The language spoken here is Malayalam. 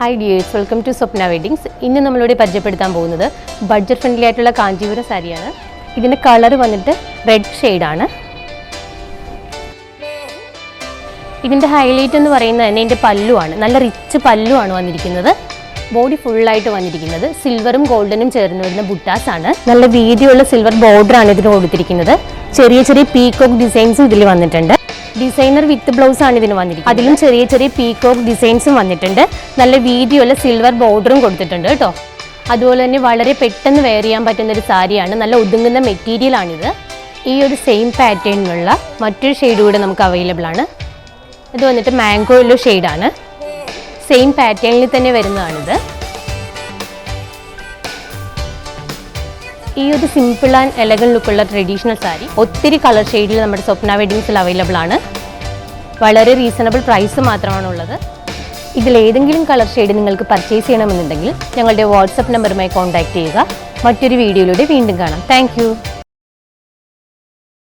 Hi dears, welcome to Swapna Weddings. ഇന്ന് നമ്മളോട് പരിചയപ്പെടുത്താൻ പോകുന്നത് ബഡ്ജറ്റ് ഫ്രണ്ട്ലി ആയിട്ടുള്ള കാഞ്ചീപുരം സാരിയാണ്. ഇതിന്റെ കളർ വന്നിട്ട് റെഡ് ഷെയ്ഡ് ആണ്. ഇതിന്റെ ഹൈലൈറ്റ് എന്ന് പറയുന്നത് തന്നെ ഇതിന്റെ പല്ലു ആണ്. നല്ല റിച്ച് പല്ലു ആണ് വന്നിരിക്കുന്നത്. ബോഡി ഫുൾ ആയിട്ട് വന്നിരിക്കുന്നത് സിൽവറും ഗോൾഡനും ചേർന്ന് വരുന്ന ബുട്ടാസ് ആണ്. നല്ല വീതിയുള്ള സിൽവർ ബോർഡർ ആണ് ഇതിന് കൊടുത്തിരിക്കുന്നത്. ചെറിയ ചെറിയ പീകോക്ക് ഡിസൈൻസും ഇതിൽ വന്നിട്ടുണ്ട്. ഡിസൈനർ വിത്ത് ബ്ലൗസ് ആണ് ഇതിന് വന്നിരിക്കുന്നത്. അതിലും ചെറിയ ചെറിയ പീകോക്ക് ഡിസൈൻസും വന്നിട്ടുണ്ട്. നല്ല വീതിയുള്ള സിൽവർ ബോർഡറും കൊടുത്തിട്ടുണ്ട് കേട്ടോ. അതുപോലെ തന്നെ വളരെ പെട്ടെന്ന് വെയർ ചെയ്യാൻ പറ്റുന്ന ഒരു സാരിയാണ്. നല്ല ഒതുങ്ങുന്ന മെറ്റീരിയൽ ആണിത്. ഈ ഒരു സെയിം പാറ്റേണിലുള്ള മറ്റൊരു ഷെയ്ഡ് കൂടെ നമുക്ക് അവൈലബിൾ ആണ്. ഇത് വന്നിട്ട് മാംഗോ യെല്ലോ ഷെയ്ഡാണ്. സെയിം പാറ്റേണിൽ തന്നെ വരുന്നതാണിത്. ഈ ഒരു സിമ്പിൾ ആൻഡ് എലഗന്റ് ലുക്കുള്ള ട്രഡീഷണൽ സാരി ഒത്തിരി കളർ ഷെയ്ഡിൽ നമ്മുടെ സ്വപ്ന വെഡിങ്സിൽ അവൈലബിൾ ആണ്. വളരെ റീസണബിൾ പ്രൈസ് മാത്രമാണുള്ളത്. ഇതിലേതെങ്കിലും കളർ ഷെയ്ഡ് നിങ്ങൾക്ക് പർച്ചേസ് ചെയ്യണമെന്നുണ്ടെങ്കിൽ ഞങ്ങളുടെ വാട്സപ്പ് നമ്പറുമായി കോൺടാക്റ്റ് ചെയ്യുക. മറ്റൊരു വീഡിയോയിലൂടെ വീണ്ടും കാണാം. താങ്ക്